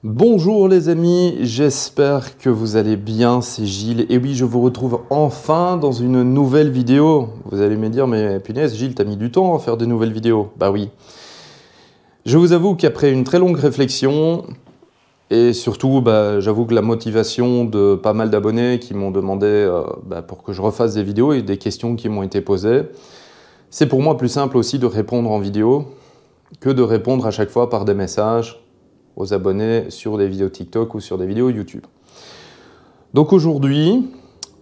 Bonjour les amis, j'espère que vous allez bien, c'est Gilles. Et oui, je vous retrouve enfin dans une nouvelle vidéo. Vous allez me dire, mais punaise Gilles, t'as mis du temps à faire des nouvelles vidéos. Bah oui. Je vous avoue qu'après une très longue réflexion, et surtout, j'avoue que la motivation de pas mal d'abonnés qui m'ont demandé pour que je refasse des vidéos et des questions qui m'ont été posées, c'est pour moi plus simple aussi de répondre en vidéo que de répondre à chaque fois par des messages aux abonnés sur des vidéos TikTok ou sur des vidéos YouTube. Donc aujourd'hui,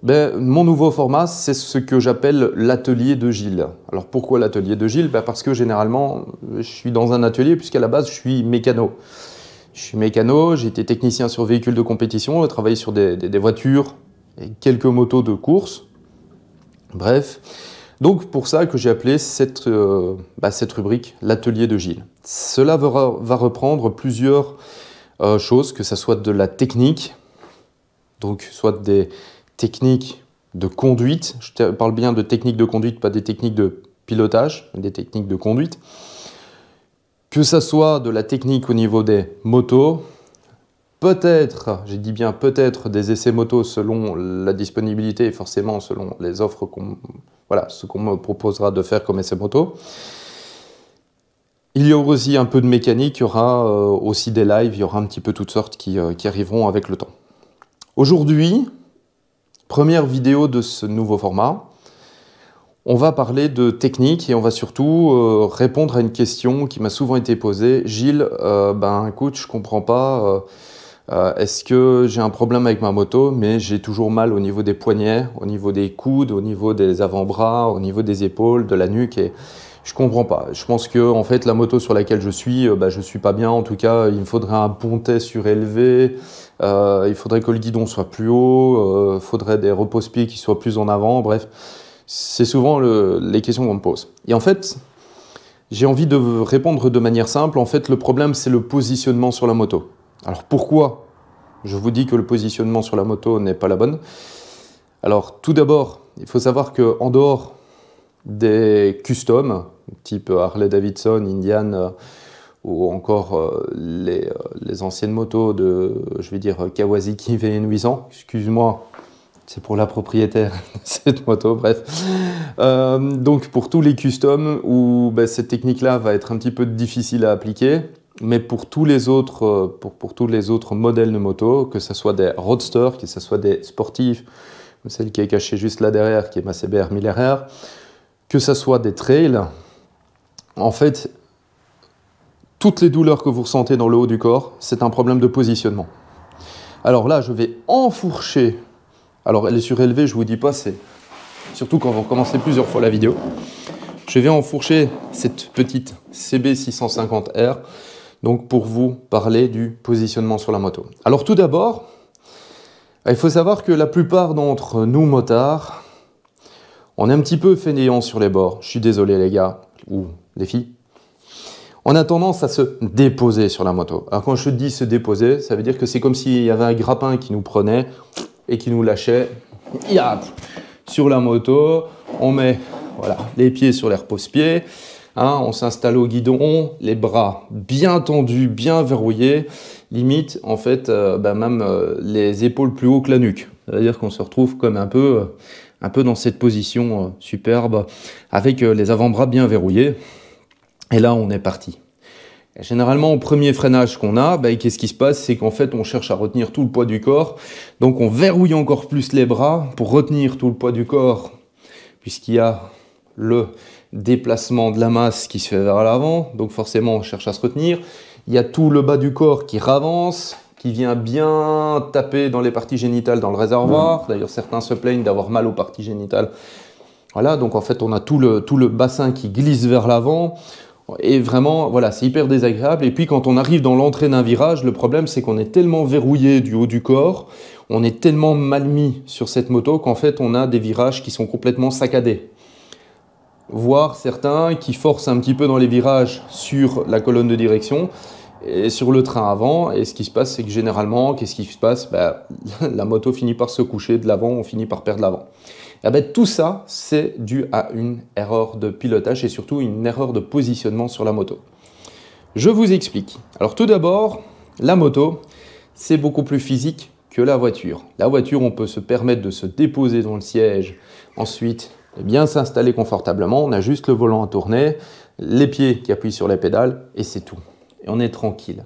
mon nouveau format, c'est ce que j'appelle l'atelier de Gilles. Alors pourquoi l'atelier de Gilles? Parce que généralement, je suis dans un atelier puisqu'à la base, je suis mécano. Je suis mécano, j'ai été technicien sur véhicules de compétition, j'ai travaillé sur des voitures et quelques motos de course. Bref, donc pour ça que j'ai appelé cette rubrique l'atelier de Gilles. Cela va reprendre plusieurs choses, que ce soit de la technique, donc soit des techniques de conduite, je parle bien de techniques de conduite, pas des techniques de pilotage, mais des techniques de conduite, que ce soit de la technique au niveau des motos, peut-être, j'ai dit bien peut-être, des essais motos selon la disponibilité et forcément selon les offres ce qu'on me proposera de faire comme essais moto. Il y aura aussi un peu de mécanique, il y aura aussi des lives, il y aura un petit peu toutes sortes qui arriveront avec le temps. Aujourd'hui, première vidéo de ce nouveau format, on va parler de technique et on va surtout répondre à une question qui m'a souvent été posée. Gilles, écoute, je comprends pas, est-ce que j'ai un problème avec ma moto, mais j'ai toujours mal au niveau des poignets, au niveau des coudes, au niveau des avant-bras, au niveau des épaules, de la nuque et je comprends pas. Je pense que en fait la moto sur laquelle je suis pas bien. En tout cas, il me faudrait un pontet surélevé. Il faudrait que le guidon soit plus haut. Il faudrait des repose-pieds qui soient plus en avant. Bref, c'est souvent les questions qu'on me pose. Et en fait, j'ai envie de répondre de manière simple. En fait, le problème c'est le positionnement sur la moto. Alors pourquoi je vous dis que le positionnement sur la moto n'est pas la bonne? Alors tout d'abord, il faut savoir que en dehors des customs, type Harley-Davidson, Indian, ou encore les anciennes motos de, je vais dire, Kawasaki VN800. Excuse-moi, c'est pour la propriétaire de cette moto, bref. Donc pour tous les customs où cette technique-là va être un petit peu difficile à appliquer, mais pour tous les autres, pour tous les autres modèles de moto, que ce soit des roadsters, que ce soit des sportifs, celle qui est cachée juste là derrière, qui est ma CBR 1000RR, que ce soit des trails, en fait, toutes les douleurs que vous ressentez dans le haut du corps, c'est un problème de positionnement. Alors là, je vais enfourcher. Alors elle est surélevée, je ne vous dis pas, c'est surtout quand vous recommencez plusieurs fois la vidéo. Je vais enfourcher cette petite CB650R, donc pour vous parler du positionnement sur la moto. Alors tout d'abord, il faut savoir que la plupart d'entre nous motards, on est un petit peu fainéants sur les bords. Je suis désolé les gars, ou les filles. On a tendance à se déposer sur la moto. Alors quand je dis se déposer, ça veut dire que c'est comme s'il y avait un grappin qui nous prenait et qui nous lâchait sur la moto. On met les pieds sur les repose-pieds, on s'installe au guidon, les bras bien tendus, bien verrouillés, limite en fait même les épaules plus haut que la nuque. Ça veut dire qu'on se retrouve comme un peu dans cette position superbe avec les avant-bras bien verrouillés. Et là, on est parti. Et généralement, au premier freinage qu'on a, qu'est-ce qui se passe? C'est qu'en fait, on cherche à retenir tout le poids du corps. Donc, on verrouille encore plus les bras pour retenir tout le poids du corps, puisqu'il y a le déplacement de la masse qui se fait vers l'avant. Donc, forcément, on cherche à se retenir. Il y a tout le bas du corps qui ravance, qui vient bien taper dans les parties génitales dans le réservoir. D'ailleurs, certains se plaignent d'avoir mal aux parties génitales. Voilà, donc en fait, on a tout le bassin qui glisse vers l'avant. Et vraiment, c'est hyper désagréable. Et puis, quand on arrive dans l'entrée d'un virage, le problème, c'est qu'on est tellement verrouillé du haut du corps, on est tellement mal mis sur cette moto qu'en fait, on a des virages qui sont complètement saccadés. Voire certains qui forcent un petit peu dans les virages sur la colonne de direction et sur le train avant. Et ce qui se passe, c'est que généralement, qu'est-ce qui se passe? La moto finit par se coucher de l'avant, on finit par perdre l'avant. Tout ça, c'est dû à une erreur de pilotage et surtout une erreur de positionnement sur la moto. Je vous explique. Alors tout d'abord, la moto, c'est beaucoup plus physique que la voiture. La voiture, on peut se permettre de se déposer dans le siège, ensuite de bien s'installer confortablement, on a juste le volant à tourner, les pieds qui appuient sur les pédales et c'est tout. Et on est tranquille.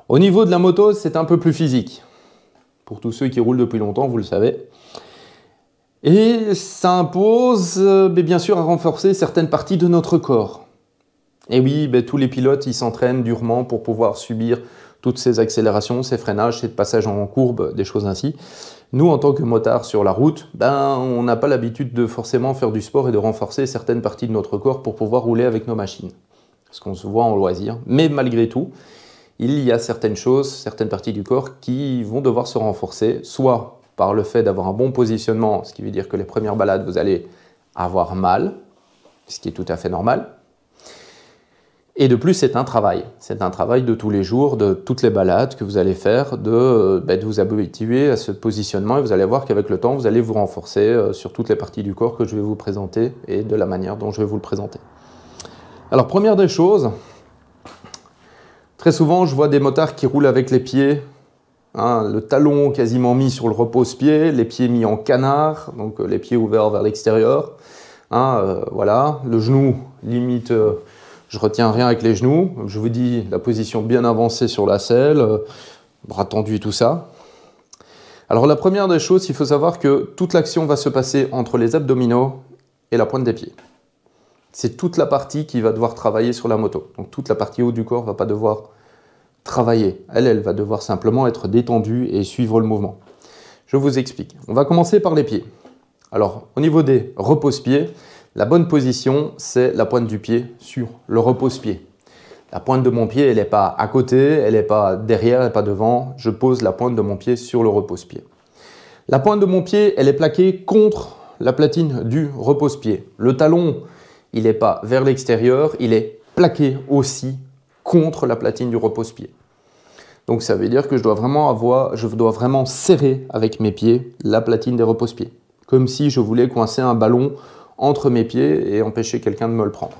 Au niveau de la moto, c'est un peu plus physique. Pour tous ceux qui roulent depuis longtemps, vous le savez. Et ça impose, bien sûr, à renforcer certaines parties de notre corps. Et oui, tous les pilotes, ils s'entraînent durement pour pouvoir subir toutes ces accélérations, ces freinages, ces passages en courbe, des choses ainsi. Nous, en tant que motards sur la route, on n'a pas l'habitude de forcément faire du sport et de renforcer certaines parties de notre corps pour pouvoir rouler avec nos machines. Parce qu'on se voit en loisir. Mais malgré tout, il y a certaines choses, certaines parties du corps qui vont devoir se renforcer, soit par le fait d'avoir un bon positionnement, ce qui veut dire que les premières balades, vous allez avoir mal, ce qui est tout à fait normal. Et de plus, c'est un travail de tous les jours, de toutes les balades que vous allez faire, de vous habituer à ce positionnement et vous allez voir qu'avec le temps, vous allez vous renforcer sur toutes les parties du corps que je vais vous présenter et de la manière dont je vais vous le présenter. Alors, première des choses, très souvent, je vois des motards qui roulent avec les pieds, le talon quasiment mis sur le repose-pied, les pieds mis en canard, donc les pieds ouverts vers l'extérieur. Voilà, le genou, limite, je retiens rien avec les genoux. Je vous dis la position bien avancée sur la selle, bras tendus et tout ça. Alors la première des choses, il faut savoir que toute l'action va se passer entre les abdominaux et la pointe des pieds. C'est toute la partie qui va devoir travailler sur la moto. Donc toute la partie haute du corps ne va pas devoir travailler. Elle va devoir simplement être détendue et suivre le mouvement. Je vous explique. On va commencer par les pieds. Alors au niveau des repose-pieds, la bonne position, c'est la pointe du pied sur le repose-pied. La pointe de mon pied, elle n'est pas à côté, elle n'est pas derrière, elle n'est pas devant. Je pose la pointe de mon pied sur le repose-pied. La pointe de mon pied, elle est plaquée contre la platine du repose-pied. Le talon, il n'est pas vers l'extérieur, il est plaqué aussi contre la platine du repose-pied. Donc ça veut dire que je dois vraiment serrer avec mes pieds la platine des repose-pieds. Comme si je voulais coincer un ballon entre mes pieds et empêcher quelqu'un de me le prendre.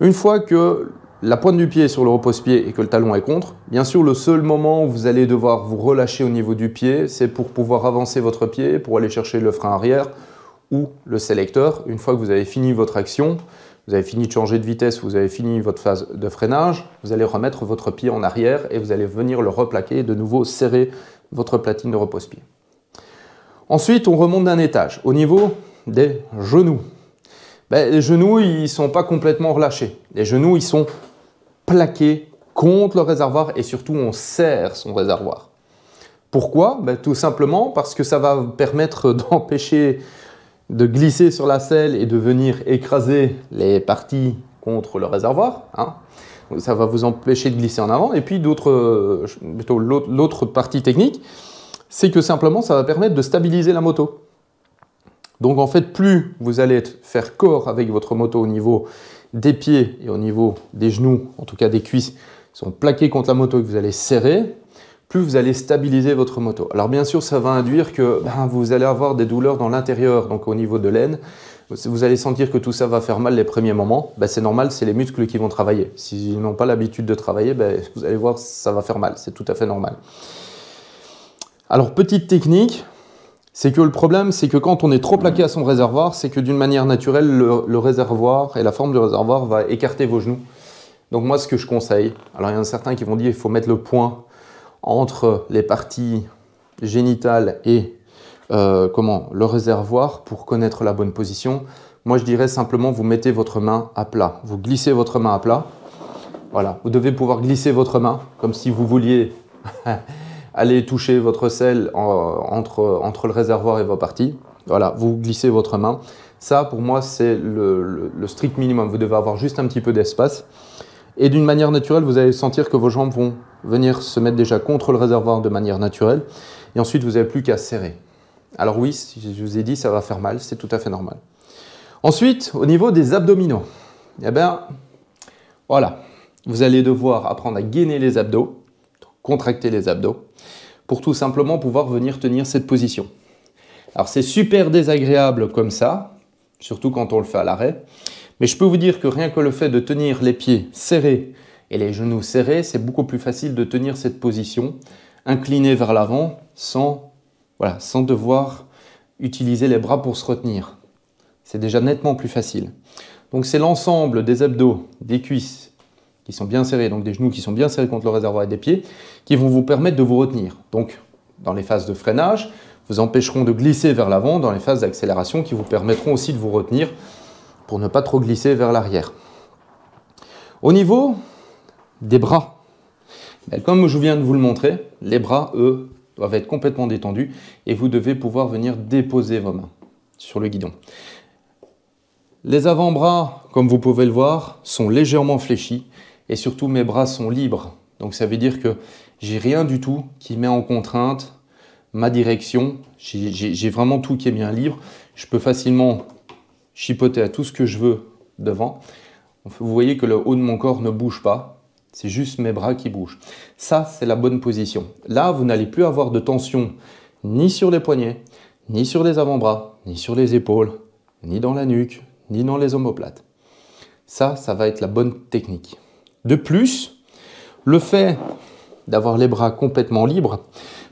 Une fois que la pointe du pied est sur le repose-pied et que le talon est contre, bien sûr le seul moment où vous allez devoir vous relâcher au niveau du pied, c'est pour pouvoir avancer votre pied, pour aller chercher le frein arrière ou le sélecteur. Une fois que vous avez fini votre action, vous avez fini de changer de vitesse, vous avez fini votre phase de freinage, vous allez remettre votre pied en arrière et vous allez venir le replaquer et de nouveau serrer votre platine de repose-pied. Ensuite, on remonte d'un étage. Au niveau des genoux. Les genoux, ils ne sont pas complètement relâchés. Les genoux, ils sont plaqués contre le réservoir et surtout, on serre son réservoir. Pourquoi? Tout simplement parce que ça va permettre d'empêcher de glisser sur la selle et de venir écraser les parties contre le réservoir. Ça va vous empêcher de glisser en avant. Et puis l'autre partie technique, c'est que simplement ça va permettre de stabiliser la moto. Donc en fait, plus vous allez faire corps avec votre moto au niveau des pieds et au niveau des genoux, en tout cas des cuisses, qui sont plaqués contre la moto et que vous allez serrer, plus vous allez stabiliser votre moto. Alors bien sûr, ça va induire que vous allez avoir des douleurs dans l'intérieur, donc au niveau de l'aine. Vous allez sentir que tout ça va faire mal les premiers moments. C'est normal, c'est les muscles qui vont travailler. S'ils n'ont pas l'habitude de travailler, vous allez voir, ça va faire mal. C'est tout à fait normal. Alors, petite technique, c'est que le problème, c'est que quand on est trop plaqué à son réservoir, c'est que d'une manière naturelle, le réservoir et la forme du réservoir va écarter vos genoux. Donc moi, ce que je conseille, alors il y en a certains qui vont dire qu'il faut mettre le poing entre les parties génitales et le réservoir pour connaître la bonne position. Moi, je dirais simplement, vous mettez votre main à plat. Vous glissez votre main à plat. Voilà, vous devez pouvoir glisser votre main comme si vous vouliez aller toucher votre selle entre le réservoir et vos parties. Voilà, vous glissez votre main. Ça, pour moi, c'est le strict minimum. Vous devez avoir juste un petit peu d'espace. Et d'une manière naturelle, vous allez sentir que vos jambes vont venir se mettre déjà contre le réservoir de manière naturelle. Et ensuite, vous n'avez plus qu'à serrer. Alors oui, je vous ai dit, ça va faire mal, c'est tout à fait normal. Ensuite, au niveau des abdominaux, voilà, vous allez devoir apprendre à gainer les abdos, contracter les abdos, pour tout simplement pouvoir venir tenir cette position. Alors c'est super désagréable comme ça, surtout quand on le fait à l'arrêt. Mais je peux vous dire que rien que le fait de tenir les pieds serrés et les genoux serrés, c'est beaucoup plus facile de tenir cette position, incliné vers l'avant, sans devoir utiliser les bras pour se retenir. C'est déjà nettement plus facile. Donc c'est l'ensemble des abdos, des cuisses qui sont bien serrés, donc des genoux qui sont bien serrés contre le réservoir et des pieds, qui vont vous permettre de vous retenir. Donc dans les phases de freinage, vous empêcheront de glisser vers l'avant, dans les phases d'accélération qui vous permettront aussi de vous retenir pour ne pas trop glisser vers l'arrière. Au niveau des bras, comme je viens de vous le montrer, les bras, eux, doivent être complètement détendus et vous devez pouvoir venir déposer vos mains sur le guidon. Les avant-bras, comme vous pouvez le voir, sont légèrement fléchis et surtout mes bras sont libres. Donc ça veut dire que j'ai rien du tout qui met en contrainte ma direction. J'ai vraiment tout qui est bien libre. Je peux facilement chipoter à tout ce que je veux devant. Vous voyez que le haut de mon corps ne bouge pas. C'est juste mes bras qui bougent. Ça, c'est la bonne position. Là, vous n'allez plus avoir de tension ni sur les poignets, ni sur les avant-bras, ni sur les épaules, ni dans la nuque, ni dans les omoplates. Ça va être la bonne technique. De plus, le fait d'avoir les bras complètement libres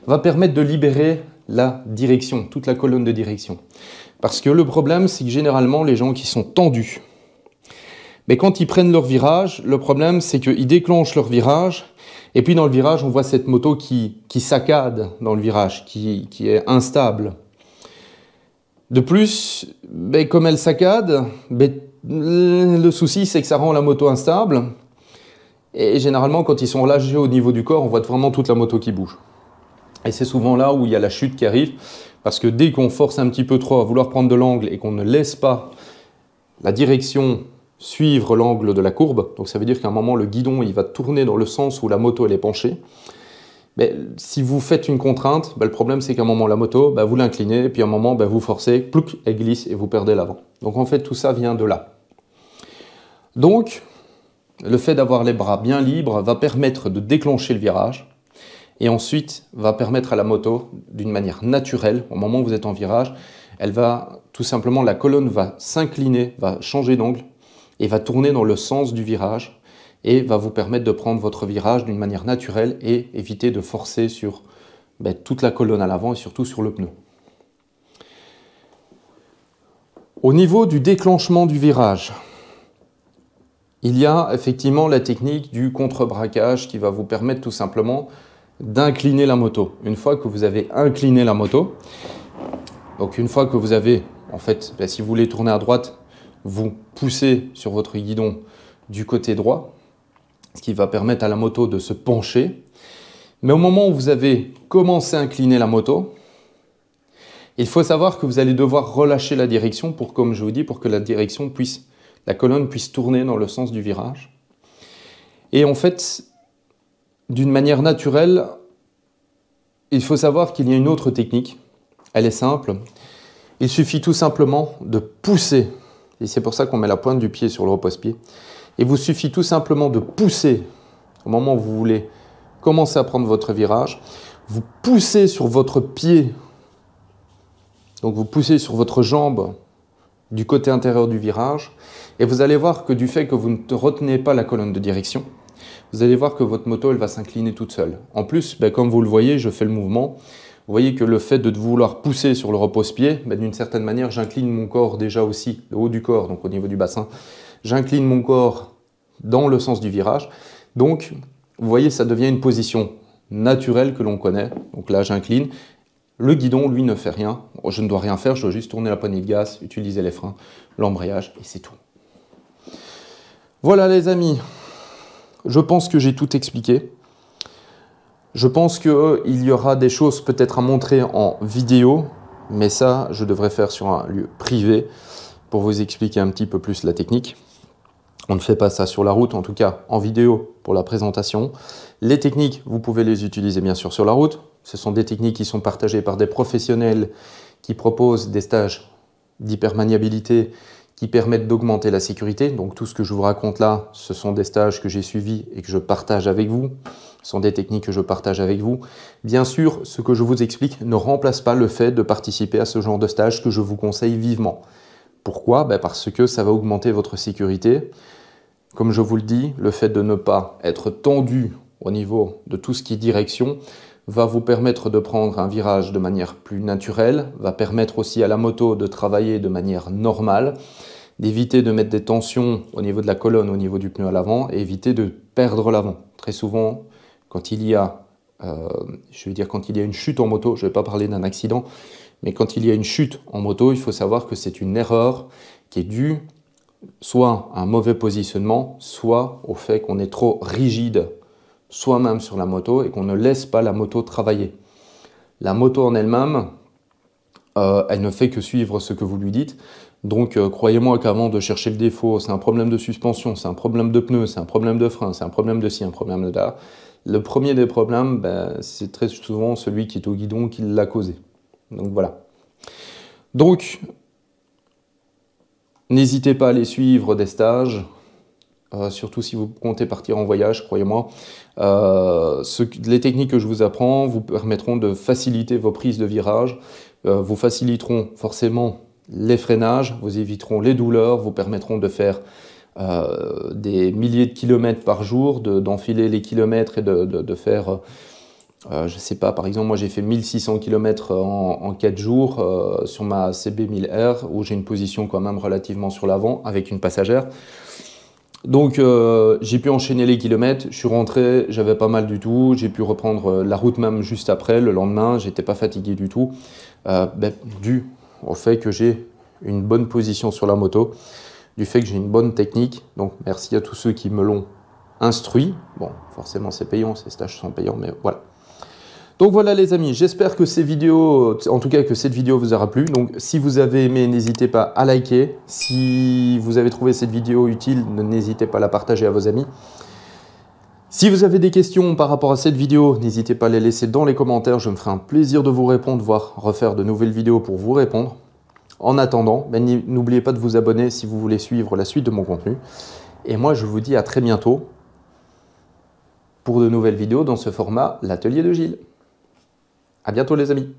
va permettre de libérer la direction, toute la colonne de direction. Parce que le problème, c'est que généralement, les gens qui sont tendus, mais quand ils prennent leur virage, le problème, c'est qu'ils déclenchent leur virage, et puis dans le virage, on voit cette moto qui saccade dans le virage, qui est instable. De plus, comme elle saccade, le souci, c'est que ça rend la moto instable, et généralement, quand ils sont relâchés au niveau du corps, on voit vraiment toute la moto qui bouge. Et c'est souvent là où il y a la chute qui arrive, parce que dès qu'on force un petit peu trop à vouloir prendre de l'angle et qu'on ne laisse pas la direction suivre l'angle de la courbe, donc ça veut dire qu'à un moment le guidon il va tourner dans le sens où la moto elle est penchée, mais si vous faites une contrainte, le problème c'est qu'à un moment la moto, vous l'inclinez, et puis à un moment vous forcez, plouc, elle glisse et vous perdez l'avant. Donc en fait tout ça vient de là. Donc le fait d'avoir les bras bien libres va permettre de déclencher le virage, et ensuite va permettre à la moto, d'une manière naturelle, au moment où vous êtes en virage, elle va tout simplement, la colonne va s'incliner, va changer d'angle, et va tourner dans le sens du virage, et va vous permettre de prendre votre virage d'une manière naturelle et éviter de forcer sur toute la colonne à l'avant et surtout sur le pneu. Au niveau du déclenchement du virage, il y a effectivement la technique du contre-braquage qui va vous permettre tout simplement d'incliner la moto. Une fois que vous avez incliné la moto, donc une fois que vous avez, en fait, si vous voulez tourner à droite, vous poussez sur votre guidon du côté droit, ce qui va permettre à la moto de se pencher. Mais au moment où vous avez commencé à incliner la moto, il faut savoir que vous allez devoir relâcher la direction pour, comme je vous dis, pour que la colonne puisse tourner dans le sens du virage. Et en fait, d'une manière naturelle, il faut savoir qu'il y a une autre technique. Elle est simple. Il suffit tout simplement de pousser. Et c'est pour ça qu'on met la pointe du pied sur le repose-pied. Il vous suffit tout simplement de pousser au moment où vous voulez commencer à prendre votre virage. Vous poussez sur votre pied, donc vous poussez sur votre jambe du côté intérieur du virage. Et vous allez voir que du fait que vous ne retenez pas la colonne de direction, vous allez voir que votre moto elle va s'incliner toute seule. En plus, comme vous le voyez, je fais le mouvement. Vous voyez que le fait de vouloir pousser sur le repose-pied, d'une certaine manière, j'incline mon corps déjà aussi, le haut du corps, donc au niveau du bassin. J'incline mon corps dans le sens du virage. Donc, vous voyez, ça devient une position naturelle que l'on connaît. Donc là, j'incline. Le guidon, lui, ne fait rien. Je ne dois rien faire, je dois juste tourner la poignée de gaz, utiliser les freins, l'embrayage, et c'est tout. Voilà les amis, je pense que j'ai tout expliqué. Je pense qu'il y aura des choses peut-être à montrer en vidéo, mais ça, je devrais faire sur un lieu privé pour vous expliquer un petit peu plus la technique. On ne fait pas ça sur la route, en tout cas en vidéo pour la présentation. Les techniques, vous pouvez les utiliser bien sûr sur la route. Ce sont des techniques qui sont partagées par des professionnels qui proposent des stages d'hypermaniabilité qui permettent d'augmenter la sécurité. Donc tout ce que je vous raconte là, ce sont des stages que j'ai suivis et que je partage avec vous. Ce sont des techniques que je partage avec vous. Bien sûr, ce que je vous explique ne remplace pas le fait de participer à ce genre de stage que je vous conseille vivement. Pourquoi? Parce que ça va augmenter votre sécurité. Comme je vous le dis, le fait de ne pas être tendu au niveau de tout ce qui est direction va vous permettre de prendre un virage de manière plus naturelle, va permettre aussi à la moto de travailler de manière normale, d'éviter de mettre des tensions au niveau de la colonne, au niveau du pneu à l'avant, et éviter de perdre l'avant. Très souvent, quand il y a, quand il y a une chute en moto, je ne vais pas parler d'un accident, mais quand il y a une chute en moto, il faut savoir que c'est une erreur qui est due soit à un mauvais positionnement, soit au fait qu'on est trop rigide soi-même sur la moto et qu'on ne laisse pas la moto travailler. La moto en elle-même, elle ne fait que suivre ce que vous lui dites. Donc croyez-moi qu'avant de chercher le défaut, c'est un problème de suspension, c'est un problème de pneu, c'est un problème de frein, c'est un problème de ci, un problème de là. Le premier des problèmes, c'est très souvent celui qui est au guidon qui l'a causé. Donc voilà. Donc, n'hésitez pas à aller suivre des stages, surtout si vous comptez partir en voyage, croyez-moi. Les techniques que je vous apprends vous permettront de faciliter vos prises de virage, vous faciliteront forcément les freinages, vous éviteront les douleurs, vous permettront de faire des milliers de kilomètres par jour, d'enfiler les kilomètres et de faire, je ne sais pas, par exemple, moi j'ai fait 1600 km en 4 jours sur ma CB1000R où j'ai une position quand même relativement sur l'avant avec une passagère. Donc j'ai pu enchaîner les kilomètres, je suis rentré, j'avais pas mal du tout, j'ai pu reprendre la route même juste après, le lendemain, j'étais pas fatigué du tout, dû au fait que j'ai une bonne position sur la moto, du fait que j'ai une bonne technique. Donc merci à tous ceux qui me l'ont instruit. Bon, forcément c'est payant, ces stages sont payants, mais voilà. Donc voilà les amis, j'espère que ces vidéos, en tout cas que cette vidéo vous aura plu. Donc si vous avez aimé, n'hésitez pas à liker. Si vous avez trouvé cette vidéo utile, n'hésitez pas à la partager à vos amis. Si vous avez des questions par rapport à cette vidéo, n'hésitez pas à les laisser dans les commentaires. Je me ferai un plaisir de vous répondre, voire refaire de nouvelles vidéos pour vous répondre. En attendant, n'oubliez pas de vous abonner si vous voulez suivre la suite de mon contenu. Et moi, je vous dis à très bientôt pour de nouvelles vidéos dans ce format, l'atelier de Gilles. À bientôt les amis.